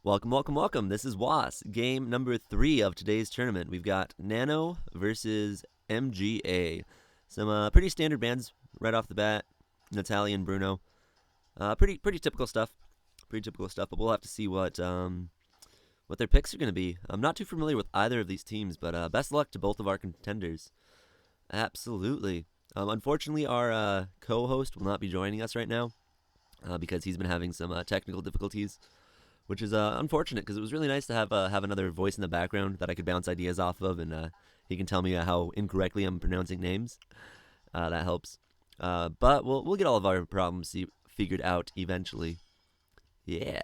Welcome, welcome, welcome. This is Xwass, game number 3 of today's tournament. We've got Nano versus MGA. Some pretty standard bands right off the bat. Natalia and Bruno. Pretty typical stuff. Pretty typical stuff. But we'll have to see what their picks are going to be. I'm not too familiar with either of these teams, but best luck to both of our contenders. Absolutely. Unfortunately, our co-host will not be joining us right now because he's been having some technical difficulties, which is unfortunate because it was really nice to have another voice in the background that I could bounce ideas off of, and he can tell me how incorrectly I'm pronouncing names. That helps. But we'll get all of our problems figured out eventually. Yeah.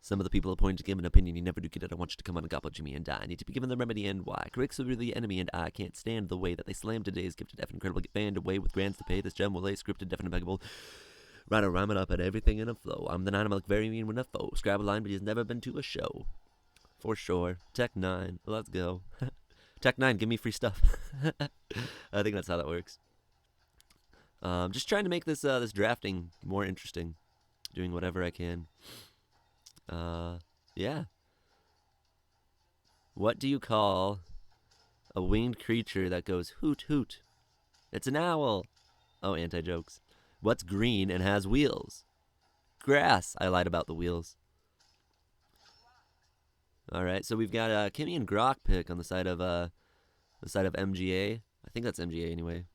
Some of the people appointed to give an opinion you never do get it. I want you to come on and gobble Jimmy and die. I need to be given the remedy and why. Corrects over the enemy and I can't stand the way that they slam today's gifted F incredible get banned away with grants to pay. This gem will lay scripted definite impeccable. Right to rhyme it up at everything in a flow. I'm the Nanomech, very mean when a foe. Scrabble line, but he's never been to a show. For sure. Tech 9. Let's go. Tech 9, give me free stuff. I think that's how that works. Just trying to make this drafting more interesting. Doing whatever I can. Yeah. What do you call a winged creature that goes hoot hoot? It's an owl. Oh, anti-jokes. What's green and has wheels? Grass. I lied about the wheels. All right, so we've got Kimmy and Grok pick on the side of MGA. I think that's MGA anyway.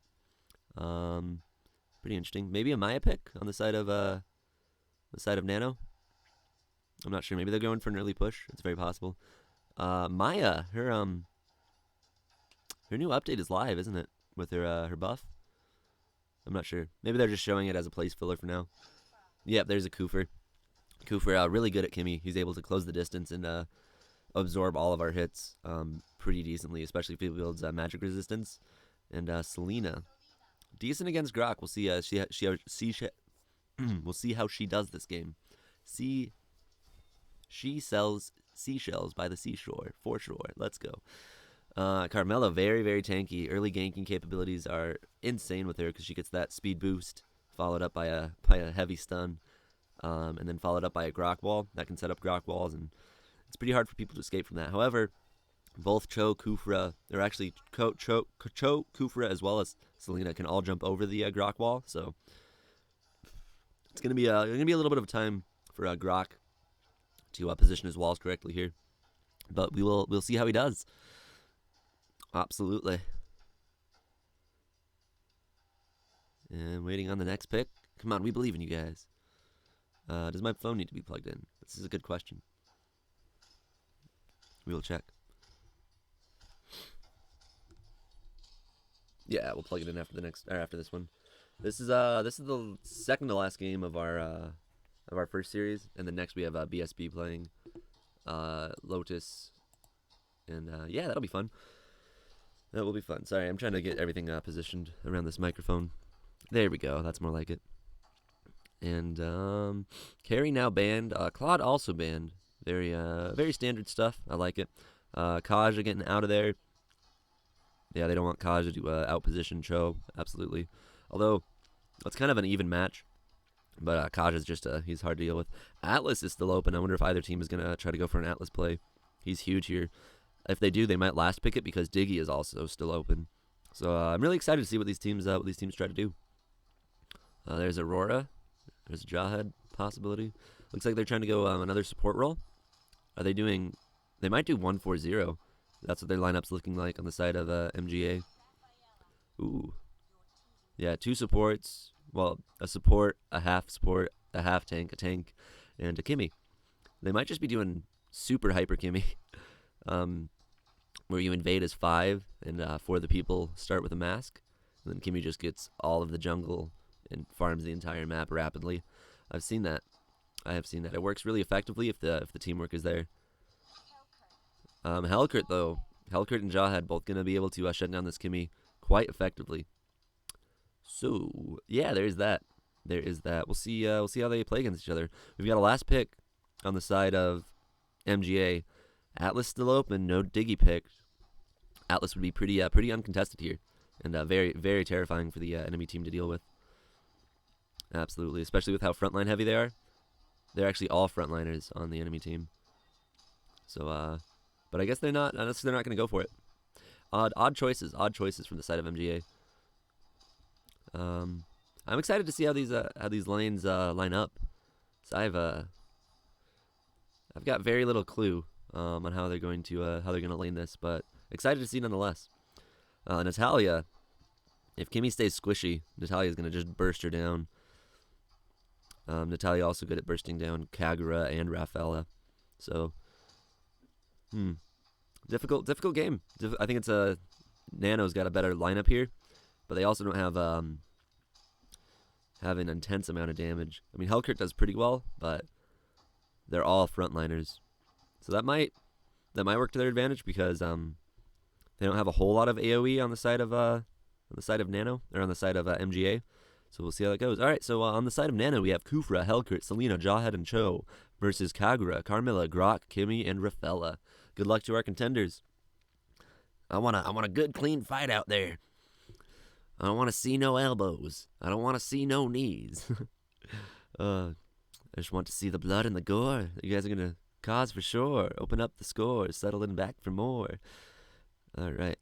Pretty interesting. Maybe a Maya pick on the side of Nano. I'm not sure. Maybe they're going for an early push. It's very possible. Maya, her new update is live, isn't it? With her buff. I'm not sure. Maybe they're just showing it as a place filler for now. Yep, there's a Koofer. Koofer, really good at Kimmy. He's able to close the distance and absorb all of our hits pretty decently, especially if he builds magic resistance. And Selena, decent against Grok. We'll see. We'll see how she does this game. She sells seashells by the seashore, for sure. Let's go. Carmela, very, very tanky. Early ganking capabilities are insane with her because she gets that speed boost, followed up by a heavy stun, and then followed up by a Grok wall. That can set up Grok walls, and it's pretty hard for people to escape from that. However, both Cho, Kufra, or actually Cho, Kufra, as well as Selena can all jump over the Grok wall, so it's gonna be a little bit of time for Grok to position his walls correctly here, but we'll see how he does. Absolutely. And waiting on the next pick. Come on, we believe in you guys. Does my phone need to be plugged in? This is a good question. We will check. Yeah, we'll plug it in after after this one. This is the second to last game of our first series, and then next we have BSB playing Lotus, and yeah, that'll be fun. That will be fun. Sorry, I'm trying to get everything positioned around this microphone. There we go. That's more like it. And Carrie now banned. Claude also banned. Very standard stuff. I like it. Kaja getting out of there. Yeah, they don't want Kaja to outposition Cho. Absolutely. Although, it's kind of an even match. But Kaja's just, he's hard to deal with. Atlas is still open. I wonder if either team is going to try to go for an Atlas play. He's huge here. If they do, they might last pick it because Diggy is also still open. So I'm really excited to see what these teams try to do. There's Aurora. There's a Jawhead possibility. Looks like they're trying to go another support role. Are they doing... They might do 1-4-0. That's what their lineup's looking like on the side of MGA. Ooh. Yeah, 2 supports. Well, a support, a half tank, a tank, and a Kimmy. They might just be doing super hyper Kimmy. Where you invade as 5 and 4 of the people start with a mask, and then Kimmy just gets all of the jungle and farms the entire map rapidly. I've seen that. I have seen that. It works really effectively if the teamwork is there. Hellcurt though, Hellcurt and Jawhead both gonna be able to shut down this Kimmy quite effectively. So yeah, there's that. There is that. We'll see how they play against each other. We've got a last pick on the side of MGA. Atlas still open, no Diggy pick. Atlas would be pretty uncontested here, and very, very terrifying for the enemy team to deal with. Absolutely, especially with how frontline heavy they are. they're actually all frontliners on the enemy team. So, but I guess they're not. Unless they're not going to go for it. Odd choices from the side of MGA. I'm excited to see how these lanes line up. So I've got very little clue on how they're going to lane this, but excited to see nonetheless. Natalia, if Kimmy stays squishy, Natalia's going to just burst her down. Natalia also good at bursting down Kagura and Rafaela. So, difficult game. I think it's Nano's got a better lineup here, but they also don't have an intense amount of damage. I mean, Hellkurt does pretty well, but they're all frontliners, so that might work to their advantage because they don't have a whole lot of AOE on the side of Nano, or on the side of MGA. So we'll see how that goes. All right, so on the side of Nano, we have Kufra, Hellkurt, Selena, Jawhead, and Cho versus Kagura, Carmilla, Grok, Kimmy, and Rafaela. Good luck to our contenders. I want a good, clean fight out there. I don't want to see no elbows. I don't want to see no knees. I just want to see the blood and the gore that you guys are going to cause for sure. Open up the score, settle in back for more. All right.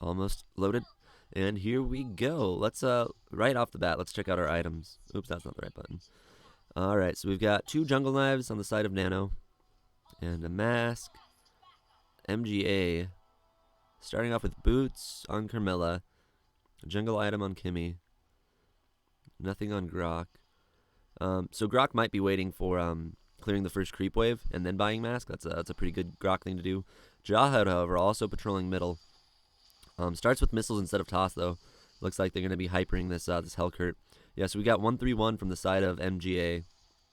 Almost loaded. And here we go. Let's, right off the bat, let's check out our items. Oops, that's not the right button. All right, so we've got 2 jungle knives on the side of Nano. And a mask. MGA. Starting off with boots on Carmilla. A jungle item on Kimmy. Nothing on Grok. So Grok might be waiting for clearing the first creep wave and then buying mask. That's a pretty good Grok thing to do. Jawhead, however, also patrolling middle. Starts with missiles instead of toss, though. Looks like they're going to be hypering this Hellkurt. Yeah, so we got 1-3-1 from the side of MGA,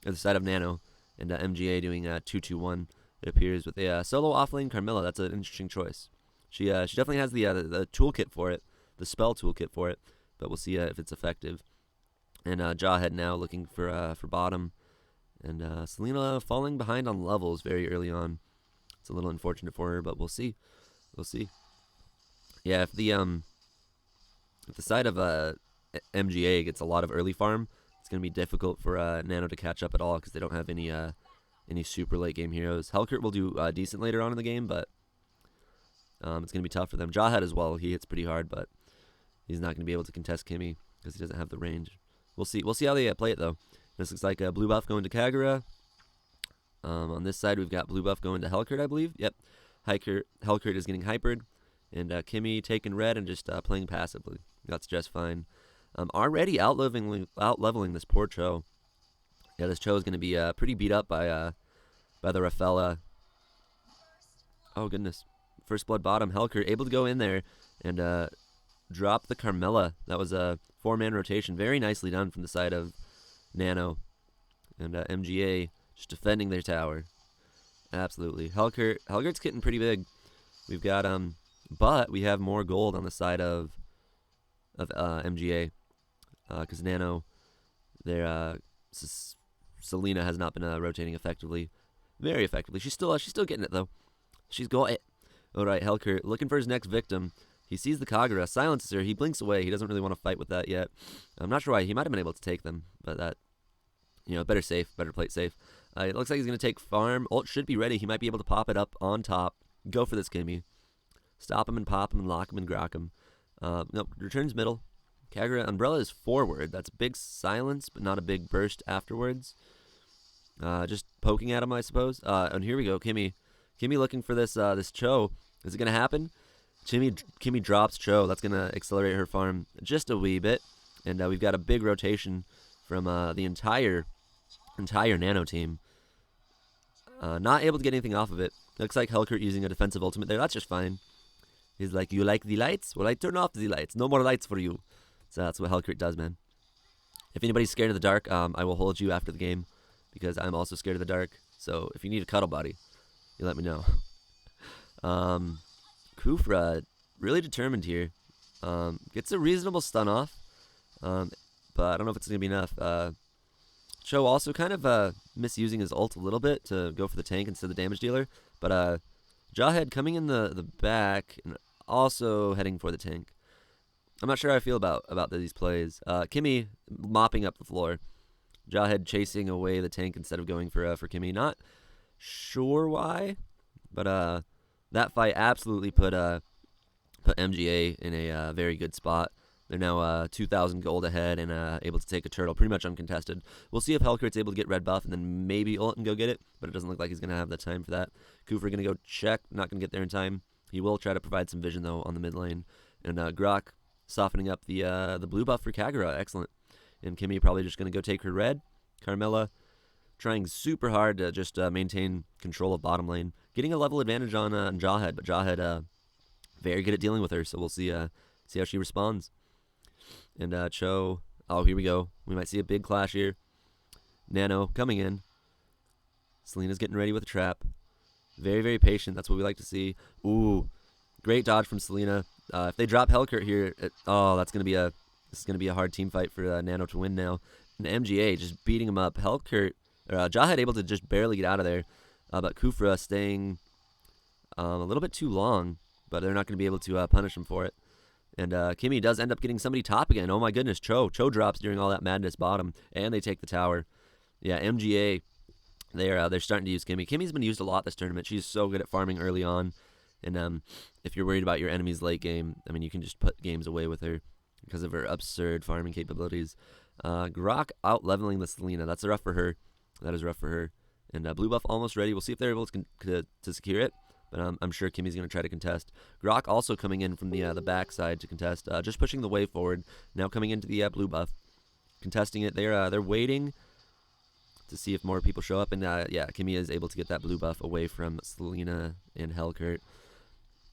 or the side of Nano, and MGA doing 2-2-1. It appears with a solo offlane Carmilla. That's an interesting choice. She definitely has the toolkit for it, the spell toolkit for it, but we'll see if it's effective. And Jawhead now looking for bottom, and Selena falling behind on levels very early on. It's a little unfortunate for her, but we'll see. We'll see. Yeah, if the side of MGA gets a lot of early farm, it's gonna be difficult for Nano to catch up at all because they don't have any super late game heroes. Hellkurt will do decent later on in the game, but it's gonna be tough for them. Jawhead as well. He hits pretty hard, but he's not gonna be able to contest Kimmy because he doesn't have the range. We'll see. We'll see how they play it though. This looks like a blue buff going to Kagura. On this side, we've got blue buff going to Hellkurt, I believe. Yep. Hellkurt is getting hypered. And Kimmy taking red and just playing passively. That's just fine. Already out-leveling this poor Cho. Yeah, this Cho is going to be pretty beat up by the Rafaela. Oh, goodness. First blood bottom. Hellkurt able to go in there and drop the Carmilla. That was a 4-man rotation. Very nicely done from the side of Nano. And MGA just defending their tower. Absolutely. Hellkurt's getting pretty big. We've got but we have more gold on the side of MGA because Nano, their Selena has not been rotating very effectively. She's still getting it though. She's got it. All right, Hellkurt looking for his next victim. He sees the Kagura, silences her. He blinks away. He doesn't really want to fight with that yet. I'm not sure why. He might have been able to take them, but that, better play it safe. It looks like he's going to take farm. Ult should be ready. He might be able to pop it up on top. Go for this Kimmy. Stop him and pop him and lock him and grok him. Nope, returns middle. Kagura, Umbrella is forward. That's a big silence, but not a big burst afterwards. Just poking at him, I suppose. And here we go, Kimmy. Kimmy looking for this Cho. Is it going to happen? Kimmy drops Cho. That's going to accelerate her farm just a wee bit. And we've got a big rotation from the entire Nano team. Not able to get anything off of it. Looks like Hellkurt using a defensive ultimate there. That's just fine. He's like, you like the lights? Well, I turn off the lights. No more lights for you. So that's what Hellkurt does, man. If anybody's scared of the dark, I will hold you after the game because I'm also scared of the dark. So if you need a cuddle buddy, you let me know. Kufra, really determined here. Gets a reasonable stun off, but I don't know if it's going to be enough. Cho also kind of misusing his ult a little bit to go for the tank instead of the damage dealer. But Jawhead coming in the back and also heading for the tank. I'm not sure how I feel about these plays. Kimmy mopping up the floor. Jawhead chasing away the tank instead of going for Kimmy. Not sure why, but that fight absolutely put MGA in a very good spot. They're now 2,000 gold ahead and able to take a turtle pretty much uncontested. We'll see if Hellcurt's able to get red buff and then maybe ult and go get it, but it doesn't look like he's going to have the time for that. Kufra going to go check, not going to get there in time. He will try to provide some vision, though, on the mid lane. And Grok softening up the blue buff for Kagura. Excellent. And Kimmy probably just going to go take her red. Carmella trying super hard to just maintain control of bottom lane. Getting a level advantage on Jawhead, but Jawhead very good at dealing with her, so we'll see how she responds. And Cho, oh, here we go. We might see a big clash here. Nano coming in. Selena's getting ready with a trap. Very, very patient. That's what we like to see. Ooh, great dodge from Selena. If they drop Hellcurt here, this is gonna be a hard team fight for Nano to win now. And MGA just beating him up. Hellcurt, Jawhead able to just barely get out of there, but Kufra staying a little bit too long. But they're not going to be able to punish him for it. And Kimmy does end up getting somebody top again. Oh my goodness, Cho drops during all that madness bottom, and they take the tower. Yeah, MGA, they're starting to use Kimmy. Kimmy's been used a lot this tournament. She's so good at farming early on. And if you're worried about your enemy's late game, I mean, you can just put games away with her because of her absurd farming capabilities. Grok out leveling the Selena. That's rough for her. That is rough for her. And blue buff almost ready. We'll see if they're able to secure it. But I'm sure Kimmy's going to try to contest. Grok also coming in from the backside to contest, just pushing the way forward. Now coming into the blue buff, contesting it. They're waiting to see if more people show up. And yeah, Kimmy is able to get that blue buff away from Selena and Hellcurt.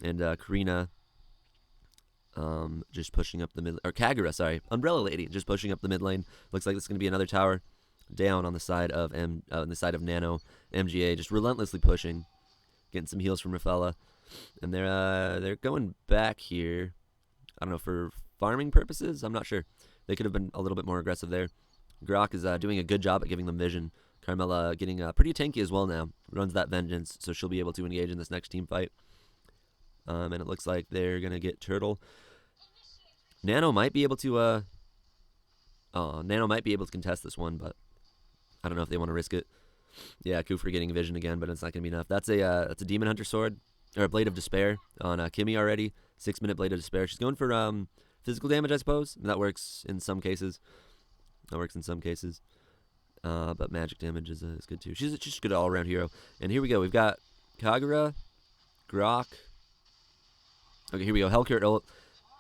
And Karina just pushing up the mid, or Kagura, sorry, Umbrella Lady just pushing up the mid lane. Looks like it's going to be another tower down on the side of Nano. MGA just relentlessly pushing. Getting some heals from Rafaela. And they're going back here. I don't know, for farming purposes? I'm not sure. They could have been a little bit more aggressive there. Grok is doing a good job at giving them vision. Carmella getting pretty tanky as well now. Runs that vengeance, so she'll be able to engage in this next team fight. And it looks like they're going to get Turtle. Nano might be able to contest this one, but I don't know if they want to risk it. Yeah, Kufra getting vision again, but it's not going to be enough. That's a Demon Hunter sword, or a Blade of Despair on Kimmy already. 6-minute Blade of Despair. She's going for physical damage, I suppose. And that works in some cases. But magic damage is good too. She's just a good all-around hero. And here we go. We've got Kagura, Grok. Okay, here we go. Hellcurt ult.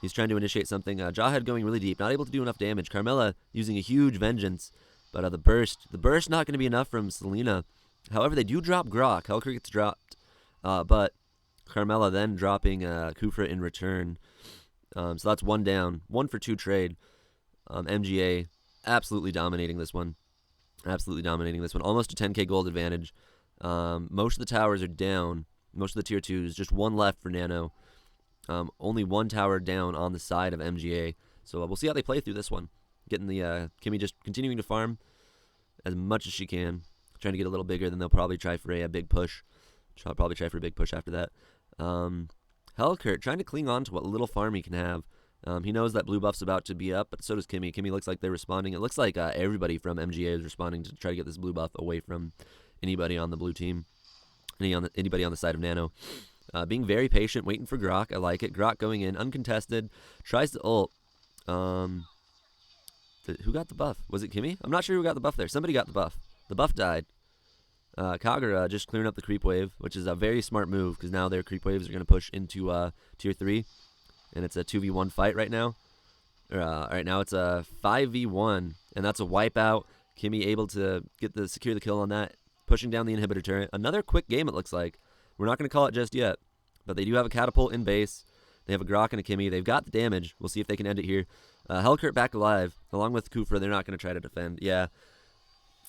He's trying to initiate something. Jawhead going really deep. Not able to do enough damage. Carmella using a huge vengeance. But the burst not going to be enough from Selena. However, they do drop Grok. Hellcurt gets dropped. But Carmella then dropping Kufra in return. So that's one down. 1 for 2 trade. MGA absolutely dominating this one. Almost a 10k gold advantage. Most of the towers are down. Most of the tier 2s. Just one left for Nano. Only one tower down on the side of MGA. So we'll see how they play through this one. Getting the Kimmy just continuing to farm as much as she can. Trying to get a little bigger. Then they'll probably try for a big push. Probably try for a big push after that. Hellcurt trying to cling on to what little farm he can have. He knows that blue buff's about to be up, but so does Kimmy. Kimmy looks like they're responding. It looks like everybody from MGA is responding to try to get this blue buff away from anybody on the blue team. Anybody on the side of Nano. Being very patient, waiting for Grok. I like it. Grok going in, uncontested. Tries to ult. Who got the buff? Was it Kimmy? I'm not sure who got the buff there. Somebody got the buff. The buff died. Kagura just clearing up the creep wave, which is a very smart move because now their creep waves are going to push into tier 3. And it's a 2v1 fight right now. Right now it's a 5v1, and that's a wipeout. Kimmy able to secure the kill on that, pushing down the inhibitor turret. Another quick game, it looks like. We're not going to call it just yet, but they do have a catapult in base. They have a Grok and a Kimmy. They've got the damage. We'll see if they can end it here. Hellcurt back alive, along with Kufra. They're not going to try to defend. Yeah,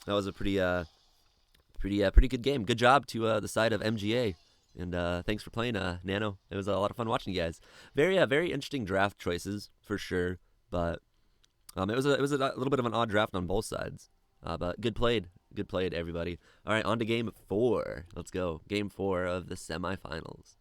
that was a pretty good game. Good job to the side of MGA. And thanks for playing, Nano. It was a lot of fun watching you guys. Very interesting draft choices for sure. But it was a little bit of an odd draft on both sides. But good played, everybody. All right, on to game 4. Let's go. Game 4 of the semifinals.